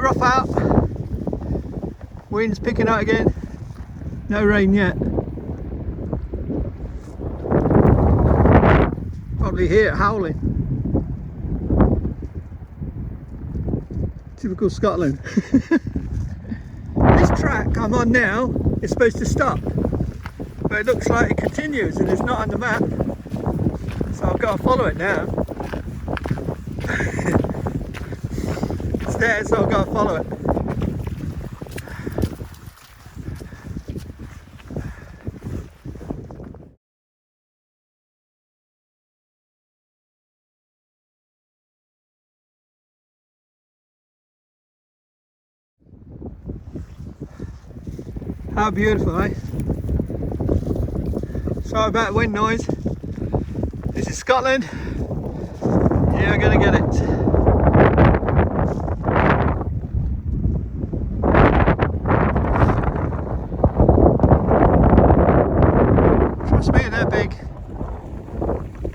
rough out. Wind's picking up again. No rain yet. Probably hear it howling. Typical Scotland. This track I'm on now is supposed to stop, but it looks like it continues and it's not on the map. So I've got to follow it now. It's there, so I've got to follow it. How beautiful, eh? Sorry about wind noise. This is Scotland. You're gonna get it. Trust me, they're big.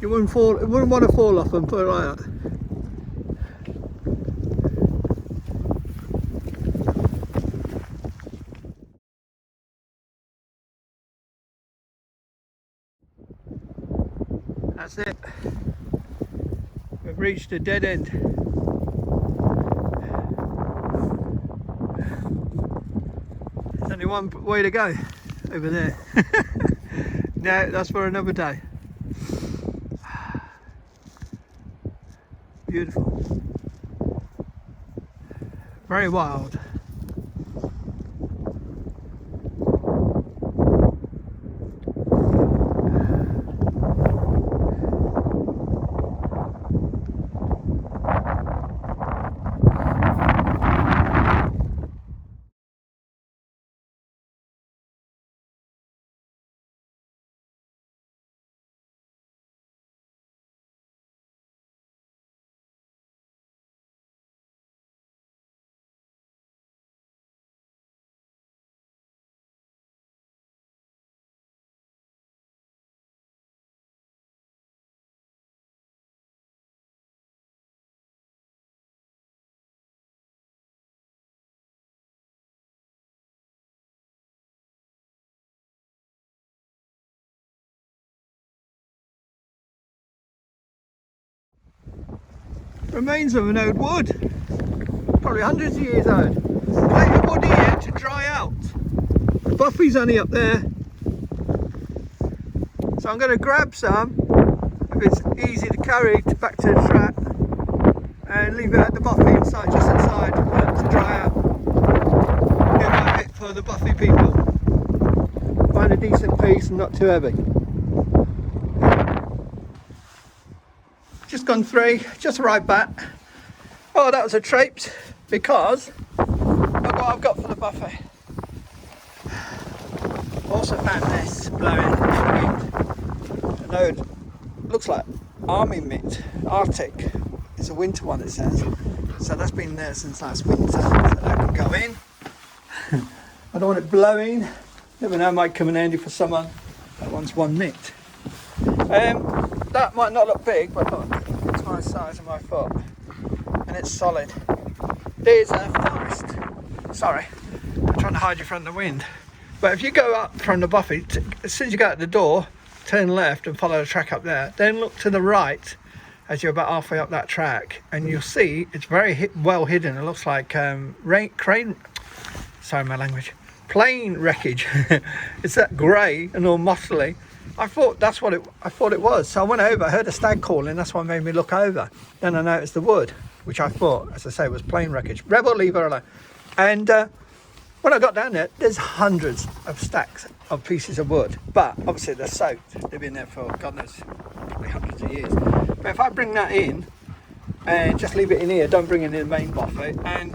You wouldn't want to fall off them, put it like that. That's it. We've reached a dead end. There's only one way to go, over there. No, that's for another day. Beautiful. Very wild. Remains of an old wood, probably hundreds of years old. Plenty of wood here to dry out. The Bothy's only up there, so I'm going to grab some if it's easy to carry back to the track and leave it at the Bothy inside, just inside, to dry out. Get my bit for the Bothy people. Find a decent piece and not too heavy. Just gone through, just right back. Oh, that was a traipse because look what I've got for the buffet. Also found this blowing in the wind. A load, looks like army mitt, Arctic. It's a winter one, it says. So that's been there since last winter, so that can go in. I don't want it blowing. Never know, it might come in handy for someone that wants one mitt. That might not look big, but look, it's my size of my foot and it's solid. There's a forest. Sorry, I'm trying to hide you from the wind. But if you go up from the Bothy, as soon as you go out the door, turn left and follow the track up there, then look to the right as you're about halfway up that track, and you'll see it's very well hidden. It looks like plane wreckage. It's that grey and all mossy. I thought that's what I thought it was. So I went over, I heard a stag calling, that's what made me look over. Then I noticed the wood, which I thought, as I say, was plane wreckage. Rebel, leave her alone. And when I got down there, there's hundreds of stacks of pieces of wood, but obviously they're soaked. They've been there for God knows, probably hundreds of years. But if I bring that in and just leave it in here, don't bring it in the main Bothy, and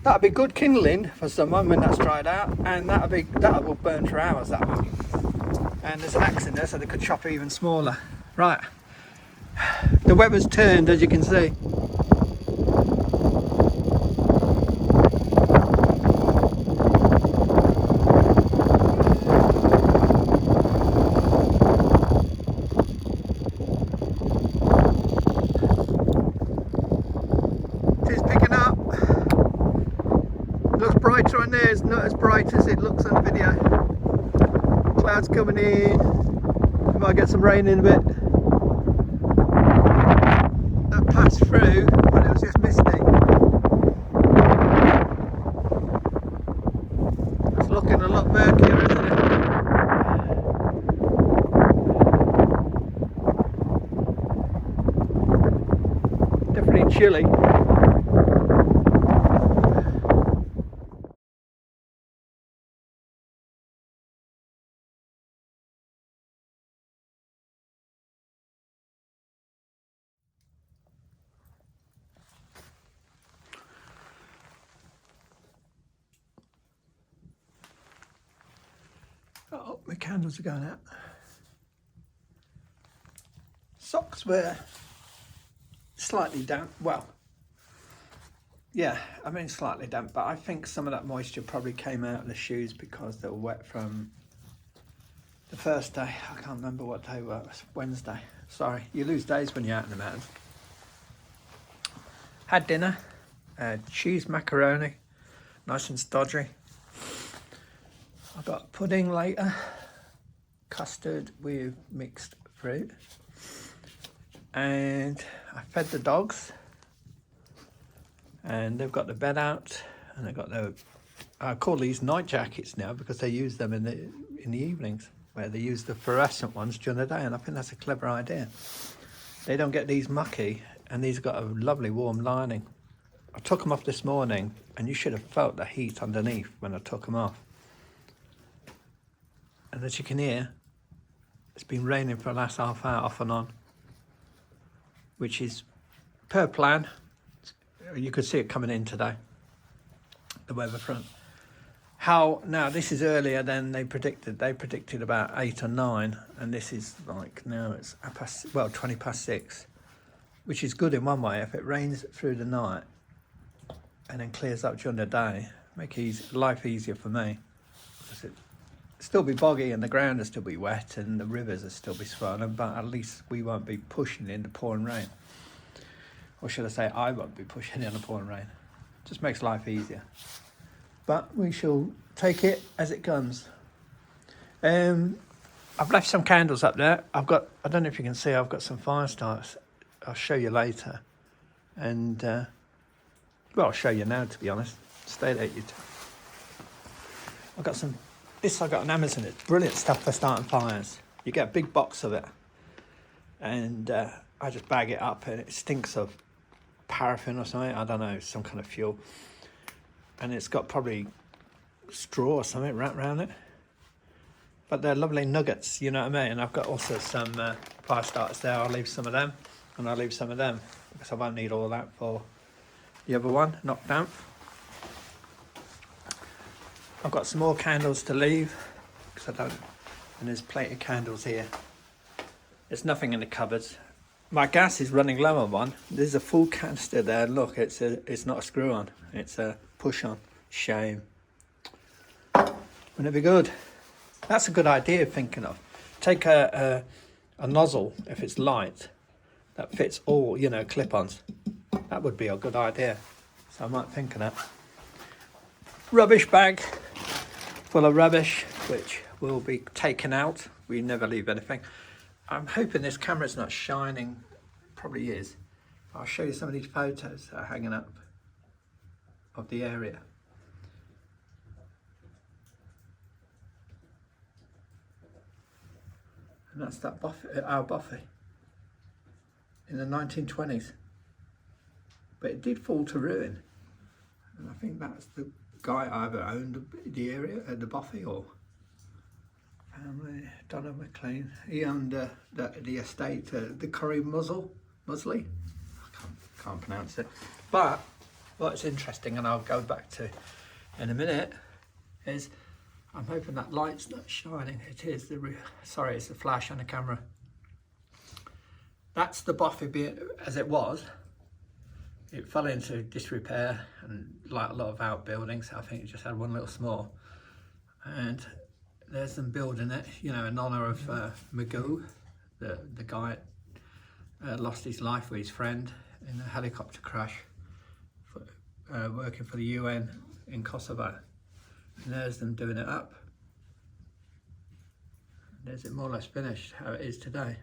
that'll be good kindling for someone when that's dried out, and that will burn for hours, that one. And there's an axe in there, so they could chop it even smaller. Right, the weather's turned, as you can see. It is picking up. Looks brighter on there, it's not as bright as it looks on the video. Clouds coming in, we might get some rain in a bit. That passed through, but it was just misty. It's looking a lot murkier, isn't it? Definitely chilly. Oh, my candles are going out. Socks were slightly damp. Well, yeah, I mean slightly damp, but I think some of that moisture probably came out of the shoes because they were wet from the first day. I can't remember what day it was. Wednesday. Sorry, you lose days when you're out in the mountains. Had dinner, cheese macaroni, nice and stodgy. I got pudding later, custard with mixed fruit, and I fed the dogs, and they've got the bed out, and they've got the, I call these night jackets now because they use them in the evenings, where they use the fluorescent ones during the day, and I think that's a clever idea. They don't get these mucky, and these have got a lovely warm lining. I took them off this morning, and you should have felt the heat underneath when I took them off. And as you can hear, it's been raining for the last half hour off and on, which is per plan. You could see it coming in today, the weather front. How now? This is earlier than they predicted. They predicted about 8 or 9, and this is like now it's 20 past 6, which is good in one way. If it rains through the night and then clears up during the day, make life easier for me. Because it still be boggy and the ground will still be wet and the rivers will still be swollen, but at least we won't be pushing in the pouring rain. Or should I say, I won't be pushing in the pouring rain. Just makes life easier. But we shall take it as it comes. I've left some candles up there. I don't know if you can see, I've got some fire starters. I'll show you later. And, well, I'll show you now, to be honest. Stay there, you two. I've got some, this I got on Amazon. It's brilliant stuff for starting fires. You get a big box of it. And I just bag it up and it stinks of paraffin or something. I don't know, some kind of fuel. And it's got probably straw or something wrapped around it. But they're lovely nuggets, you know what I mean? And I've got also some fire starters there. I'll leave some of them and I'll leave some of them because I won't need all that for the other one, knocked down. I've got some more candles to leave because I don't, and there's plenty of candles here. There's nothing in the cupboards. My gas is running low on one. There's a full canister there. Look, it's not a screw on. It's a push on. Shame. Wouldn't it be good? That's a good idea thinking of. Take a nozzle, if it's light, that fits all, you know, clip-ons. That would be a good idea. So I might think of that. Rubbish bag full of rubbish, which will be taken out. We never leave anything. I'm hoping this camera's not shining. Probably is. I'll show you some of these photos that are hanging up of the area. And that's that our Bothy in the 1920s. But it did fall to ruin. And I think that's the guy either owned the area at the Bothy or family. Donald McLean. He owned the estate, the Coire Mor Valley. I can't pronounce it. But what's interesting, and I'll go back to in a minute, is I'm hoping that light's not shining. It is. Sorry, it's the flash on the camera. That's the Bothy being as it was. It fell into disrepair and like a lot of outbuildings. I think it just had one little small. And there's them building it, you know, in honour of Magoos, the guy lost his life with his friend in a helicopter crash, working for the UN in Kosovo. And there's them doing it up. There's it more or less finished how it is today.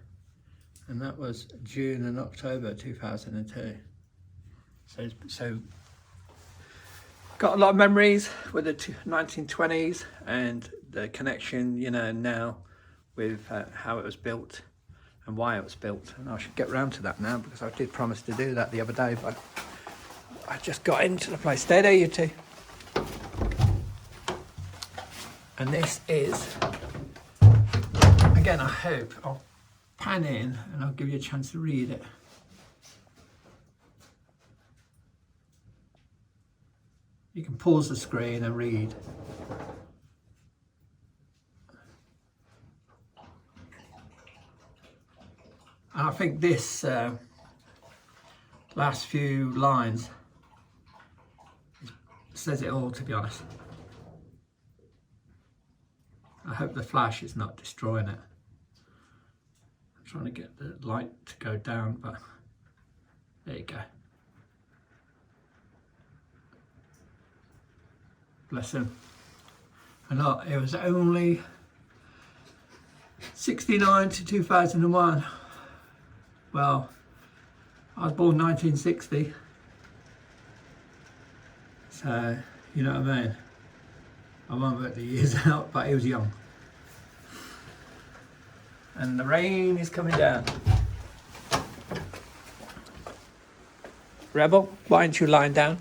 And that was June and October 2002. So got a lot of memories with the 1920s and the connection, you know, now with how it was built and why it was built. And I should get round to that now because I did promise to do that the other day, but I just got into the place. Stay there, you two. And this is, again, I hope I'll pan in and I'll give you a chance to read it. You can pause the screen and read. And I think this last few lines says it all, to be honest. I hope the flash is not destroying it. I'm trying to get the light to go down, but there you go. Bless him. I know it was only 69 to 2001. Well, I was born 1960. So, you know what I mean? I won't work the years out, but he was young. And the rain is coming down. Rebel, why aren't you lying down?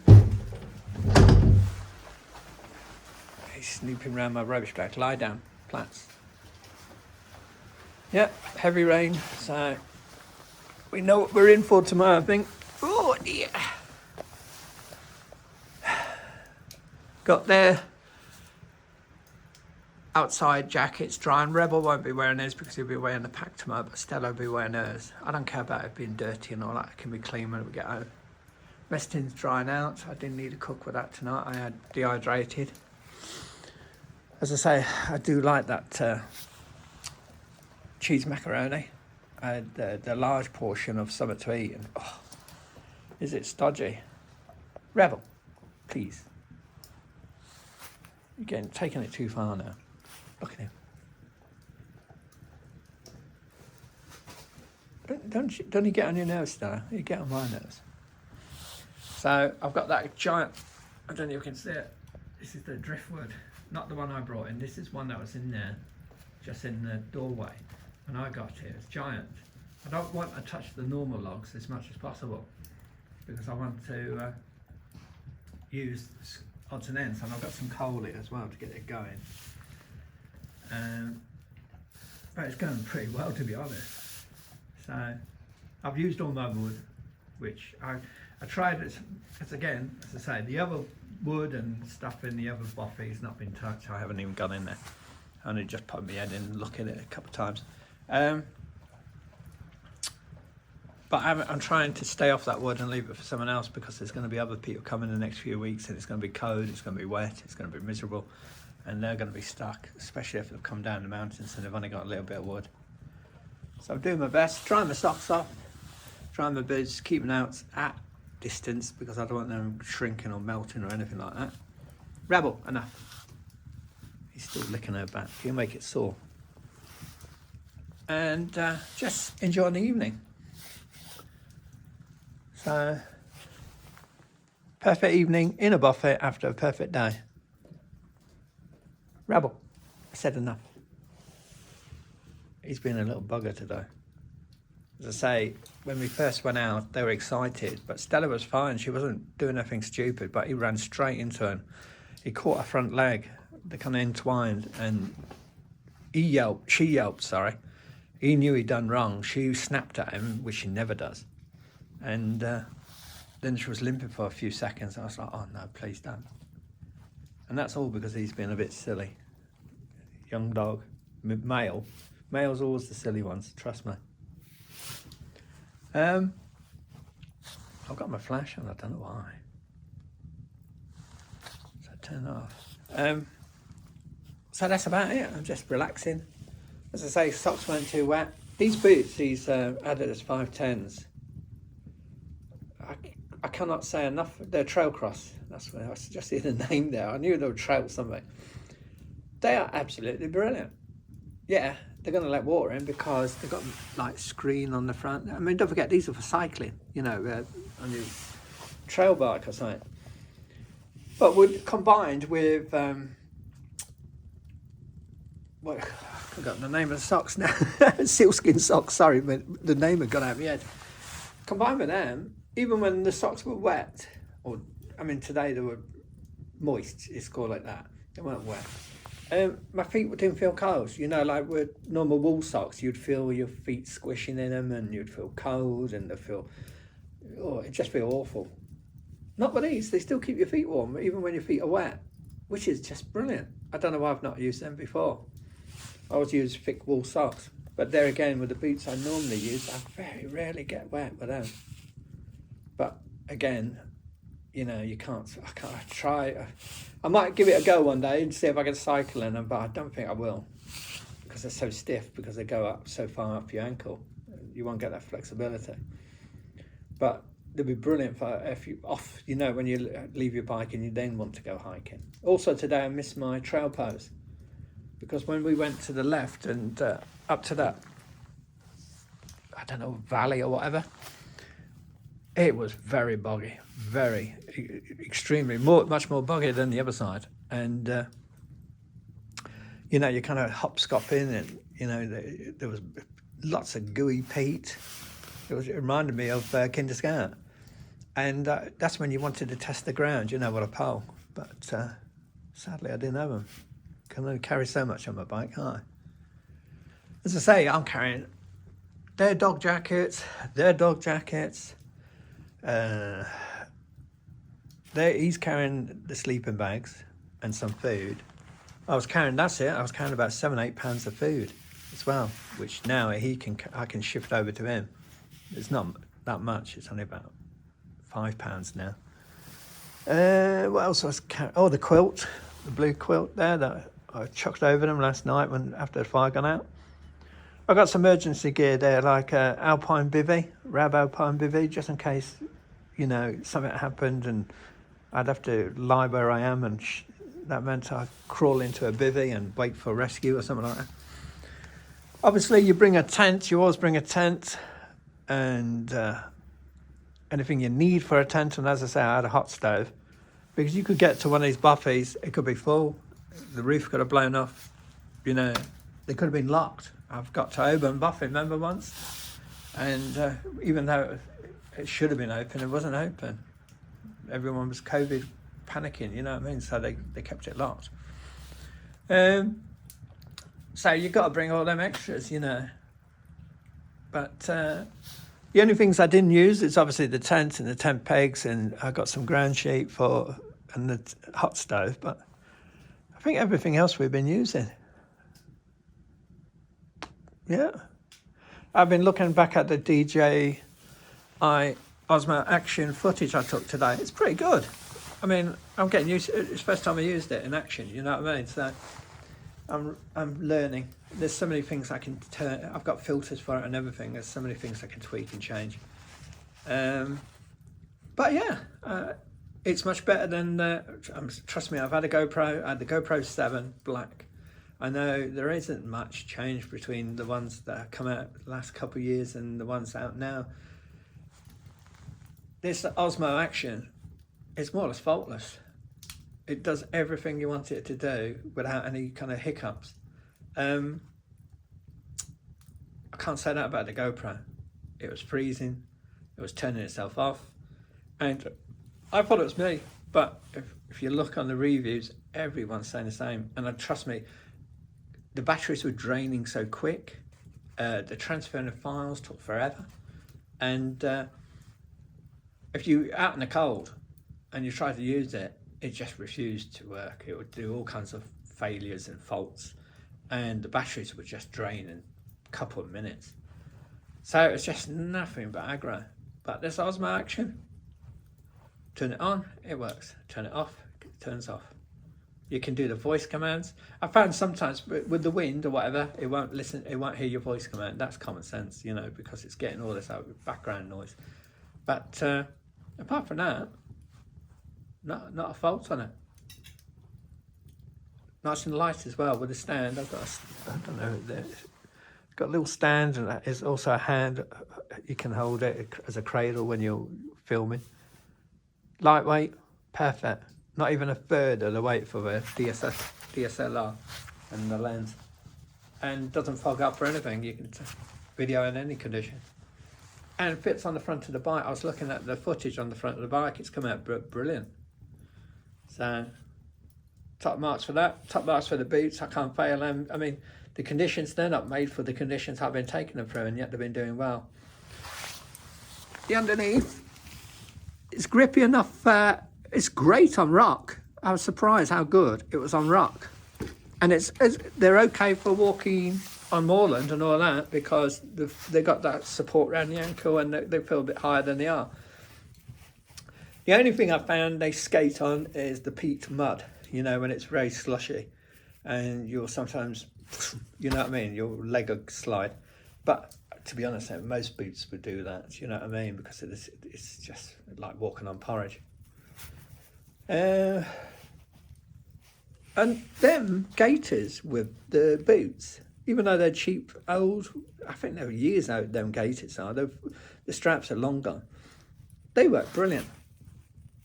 He's snooping around my rubbish bag. Lie down, plants. Yep, heavy rain, so we know what we're in for tomorrow, I think. Oh dear. Got there. Outside jackets drying. Rebel won't be wearing his because he'll be wearing the pack tomorrow, but Stella will be wearing hers. I don't care about it being dirty and all that. It can be clean when we get home. Resting's drying out. I didn't need to cook with that tonight. I had dehydrated. As I say, I do like that cheese macaroni. I had the large portion of something to eat, and oh, is it stodgy? Rebel, please. You're taking it too far now. Look at him. Don't you get on your nerves, Stella? You get on my nerves. So I've got that giant, I don't know if you can see it. This is the driftwood, not the one I brought in. This is one that was in there, just in the doorway. When I got here, it's giant. I don't want to touch the normal logs as much as possible because I want to use odds and ends, and I've got some coal here as well to get it going. But it's going pretty well, to be honest. So I've used all my wood, which I tried as again, as I say, the other wood and stuff in the other bothy's not been touched. I haven't even gone in there. I only just put my head in and look at it a couple of times. But I'm trying to stay off that wood and leave it for someone else because there's going to be other people coming in the next few weeks and it's going to be cold, it's going to be wet, it's going to be miserable, and they're going to be stuck, especially if they've come down the mountains and they've only got a little bit of wood. So I'm doing my best, trying my socks off, trying my best, keeping out at distance because I don't want them shrinking or melting or anything like that. Rebel, enough. He's still licking her back. He'll make it sore. And just enjoying the evening. So, perfect evening in a buffet after a perfect day. Rebel, I said enough. He's been a little bugger today. As I say, when we first went out, they were excited, but Stella was fine. She wasn't doing anything stupid, but he ran straight into her. He caught her front leg. They kind of entwined, and she yelped, sorry. He knew he'd done wrong. She snapped at him, which she never does. And then she was limping for a few seconds. I was like, oh no, please don't. And that's all because he's been a bit silly. Young dog, male. Male's always the silly ones, trust me. I've got my flash on, I don't know why. So turn it off. So that's about it. I'm just relaxing. As I say, socks weren't too wet. These boots, these Adidas 510s, I cannot say enough. They're trail cross. That's where I just see the name there. I knew they would trail something. They are absolutely brilliant. Yeah, they're going to let water in because they've got like screen on the front. I mean, don't forget, these are for cycling, you know, on your trail bike or something. But combined with, what, I forgot the name of the socks now. Sealskin socks, sorry, but the name had gone out of my head. Combined with them, even when the socks were wet, or, I mean, today they were moist, it's called like that. They weren't wet. My feet didn't feel cold. You know, like with normal wool socks, you'd feel your feet squishing in them and you'd feel cold and it'd just feel awful. Not with these, they still keep your feet warm, even when your feet are wet, which is just brilliant. I don't know why I've not used them before. I always use thick wool socks, but there again, with the boots I normally use, I very rarely get wet with them. But again, you know, I might give it a go one day and see if I can cycle in them, but I don't think I will because they're so stiff, because they go up so far up your ankle. You won't get that flexibility. But they'll be brilliant for if you when you leave your bike and you then want to go hiking. Also today I missed my trail pose because when we went to the left and up to that, I don't know, valley or whatever, it was very boggy, very extremely much more boggy than the other side. And you know, you kind of hopscotch in, and you know, there was lots of gooey peat. It reminded me of Kinder Scout, and that's when you wanted to test the ground, you know, with a pole. But sadly, I didn't have them. Can only carry so much on my bike, can't I? As I say, I'm carrying their dog jackets. He's carrying the sleeping bags and some food. I was carrying about 7-8 pounds of food as well, which now I can shift over to him. It's not that much. It's only about £5 now. What else was carrying? Oh, the quilt, the blue quilt there that I chucked over them last night after the fire gone out. I got some emergency gear there, like alpine bivvy, Rab alpine bivvy, just in case, you know, something happened and I'd have to lie where I am, and that meant I'd crawl into a bivvy and wait for rescue or something like that. Obviously, you always bring a tent and anything you need for a tent. And as I say, I had a hot stove, because you could get to one of these Bothies, it could be full, the roof could have blown off, you know, they could have been locked. I've got to Oban Bothy, remember once? And even though it should have been open, it wasn't open. Everyone was COVID panicking, you know what I mean? So they kept it locked. So you've got to bring all them extras, you know. But the only things I didn't use is obviously the tent and the tent pegs, and I got some ground sheet and the hot stove. But I think everything else we've been using. Yeah. I've been looking back at the DJI Osmo Action footage I took today. It's pretty good. I mean, I'm getting used to it. It's the first time I used it in action, you know what I mean? So I'm learning. There's so many things I can turn. I've got filters for it and everything. There's so many things I can tweak and change. But yeah, it's much better than, trust me, I've had a GoPro. I had the GoPro 7 Black. I know there isn't much change between the ones that have come out the last couple of years and the ones out now. This Osmo Action is more or less faultless. It does everything you want it to do without any kind of hiccups. I can't say that about the GoPro. It was freezing, it was turning itself off, and I thought it was me, but if you look on the reviews, everyone's saying the same. And trust me, the batteries were draining so quick, the transferring of files took forever, and if you're out in the cold and you try to use it, it just refused to work. It would do all kinds of failures and faults, and the batteries would just drain in a couple of minutes. So it's just nothing but aggro. But this Osmo Action, turn it on, it works. Turn it off, it turns off. You can do the voice commands. I found sometimes with the wind or whatever, it won't hear your voice command. That's common sense, you know, because it's getting all this out with background noise. But apart from that, not a fault on it. Nice and light as well with a stand. I've got I don't know, it's got a little stand, and there's also a hand you can hold it as a cradle when you're filming. Lightweight, perfect. Not even a third of the weight for the DSLR and the lens. And doesn't fog up or anything. You can video in any condition. And it fits on the front of the bike. I was looking at the footage on the front of the bike. It's come out brilliant. So, top marks for that. Top marks for the boots. I can't fail them. I mean, the conditions, they're not made for the conditions I've been taking them through, and yet they've been doing well. The underneath, it's grippy enough. It's great on rock. I was surprised how good it was on rock. And they're okay for walking on moorland and all that, because they got that support around the ankle, and they feel a bit higher than they are. The only thing I found they skate on is the peat mud, you know, when it's very slushy, and you'll sometimes, you know what I mean, your leg will slide. But to be honest, most boots would do that, you know what I mean, because it's just like walking on porridge. And them gaiters with the boots, even though they're cheap, old, I think they're years out, them gaiters are, the straps are long gone. They work brilliant.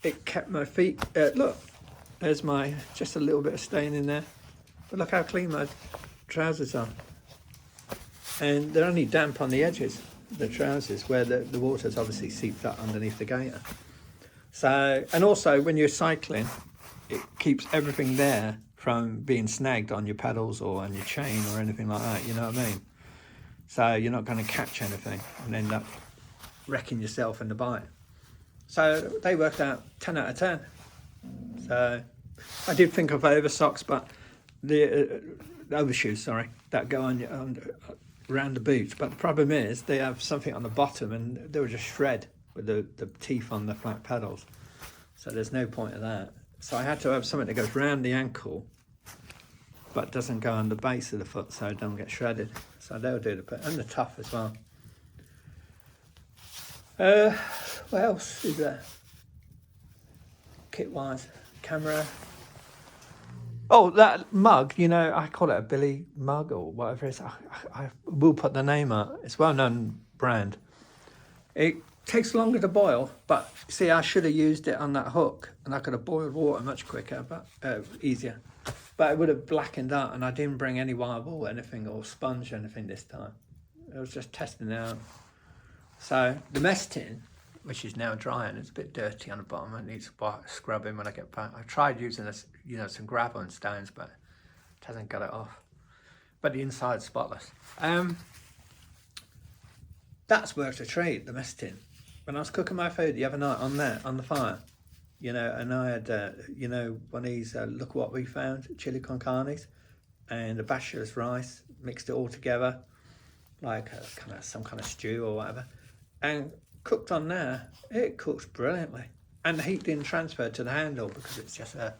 It kept my feet, look, there's just a little bit of stain in there. But look how clean my trousers are. And they're only damp on the edges, the trousers, where the water's obviously seeped up underneath the gaiter. So, and also when you're cycling, it keeps everything there from being snagged on your pedals or on your chain or anything like that, you know what I mean? So you're not going to catch anything and end up wrecking yourself in the bike. So they worked out 10 out of 10. So I did think of over socks, but the overshoes, sorry, that go on around the boots. But the problem is they have something on the bottom, and they were just shred with the teeth on the flat pedals. So there's no point of that. So I had to have something that goes round the ankle, but doesn't go on the base of the foot, so it don't get shredded. So they'll do and the tough as well. What else is there? Kit-wise, camera. Oh, that mug, you know, I call it a Billy mug or whatever it is. I will put the name out. It's a well-known brand. It takes longer to boil, but see, I should have used it on that hook, and I could have boiled water much quicker, but easier. But it would have blackened out, and I didn't bring any wild wool or anything, or sponge or anything this time. I was just testing it out. So the mess tin, which is now drying, it's a bit dirty on the bottom. I need to scrub in when I get back. I tried using this, you know, some gravel and stones, but it hasn't got it off. But the inside's spotless. That's worth a treat, the mess tin. When I was cooking my food the other night on the fire, you know, and I had, you know, one of these, look what we found, chili con carnes, and a bachelor's rice, mixed it all together, like some kind of stew or whatever, and cooked on there. It cooks brilliantly, and the heat didn't transfer to the handle because it's just a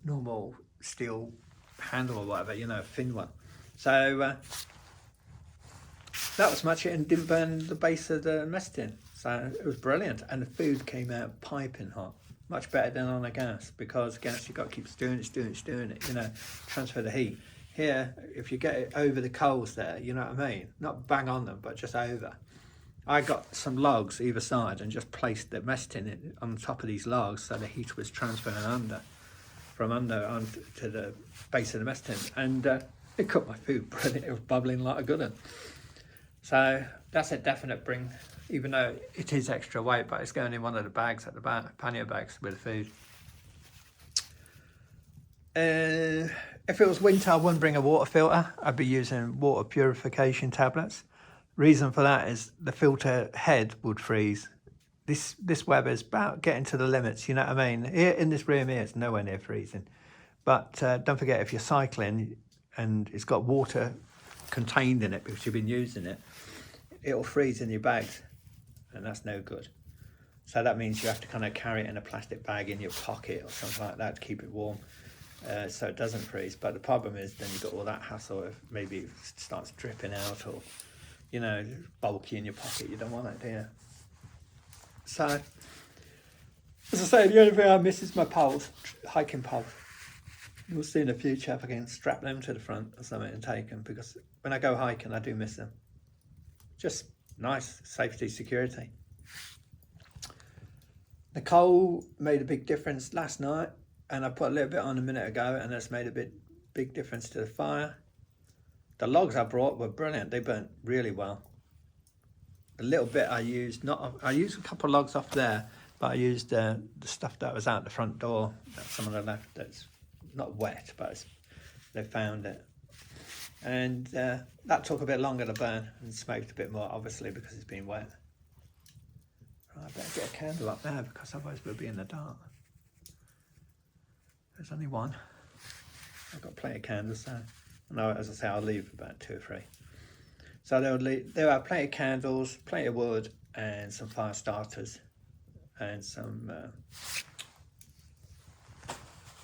normal steel handle or whatever, you know, a thin one. So that was much, and didn't burn the base of the mess tin. So it was brilliant, and the food came out piping hot, much better than on a gas, because gas you've got to keep stirring it, you know, transfer the heat. Here, if you get it over the coals there, you know what I mean, not bang on them, but just over. I got some logs either side and just placed the mess tin on top of these logs, so the heat was transferring from under onto the base of the mess tin, and it cooked my food brilliant. It was bubbling like a good one. So that's a definite bring, even though it is extra weight, but it's going in one of the bags at the back, pannier bags with the food. If it was winter, I wouldn't bring a water filter. I'd be using water purification tablets. Reason for that is the filter head would freeze. This weather is about getting to the limits, you know what I mean? Here in this room here, it's nowhere near freezing. But don't forget, if you're cycling and it's got water contained in it because you've been using it, it'll freeze in your bags, and that's no good. So that means you have to kind of carry it in a plastic bag in your pocket or something like that to keep it warm, so it doesn't freeze. But the problem is then you've got all that hassle if maybe it starts dripping out, or, you know, bulky in your pocket. You don't want that, do you? So As I say, the only thing I miss is my poles, hiking poles. We'll see in the future if I can strap them to the front or something and take them, because when I go hiking, I do miss them. Just nice safety, security. Nicole made a big difference last night, and I put a little bit on a minute ago, and that's made a big difference to the fire. The logs I brought were brilliant. They burnt really well. The little bit I used, I used a couple of logs off there, but I used the stuff that was out the front door. That someone had left that's not wet, but they found it. And that took a bit longer to burn and smoked a bit more, obviously, because it's been wet. Right, I better get a candle up there, because otherwise we'll be in the dark. There's only one. I've got plenty of candles, so no, as I say, I'll leave about 2 or 3. So there are plenty of candles, plenty of wood, and some fire starters, and some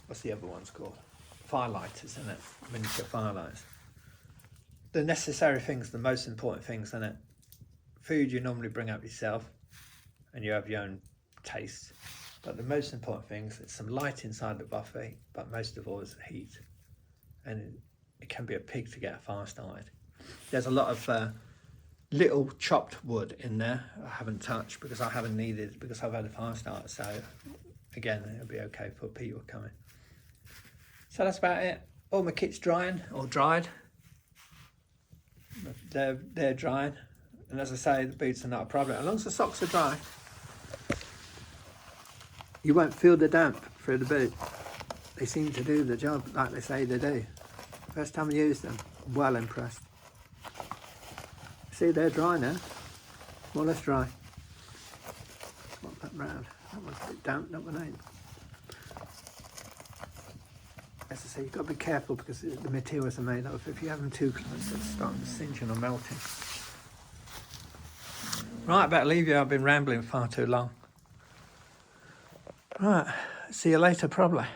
what's the other ones called? Firelighters, isn't it? Miniature firelights. The necessary things, the most important things, isn't it? Food you normally bring up yourself, and you have your own taste. But the most important things is some light inside the buffet, but most of all is heat. And it can be a pig to get a fire started. There's a lot of little chopped wood in there I haven't touched because I haven't needed, because I've had a fire starter. So again, it'll be okay for people coming. So that's about it. All my kit's drying, or dried. They're drying. And as I say, the boots are not a problem. As long as the socks are dry, you won't feel the damp through the boot. They seem to do the job like they say they do. First time I used them, well impressed. See, they're dry now. More or less dry. Swap that round. That one's a bit damp, that one ain't. As I say, you've got to be careful because the materials are made of. If you have them too close, they'll start singeing or melting. Right, I better leave you. I've been rambling far too long. Right, see you later probably.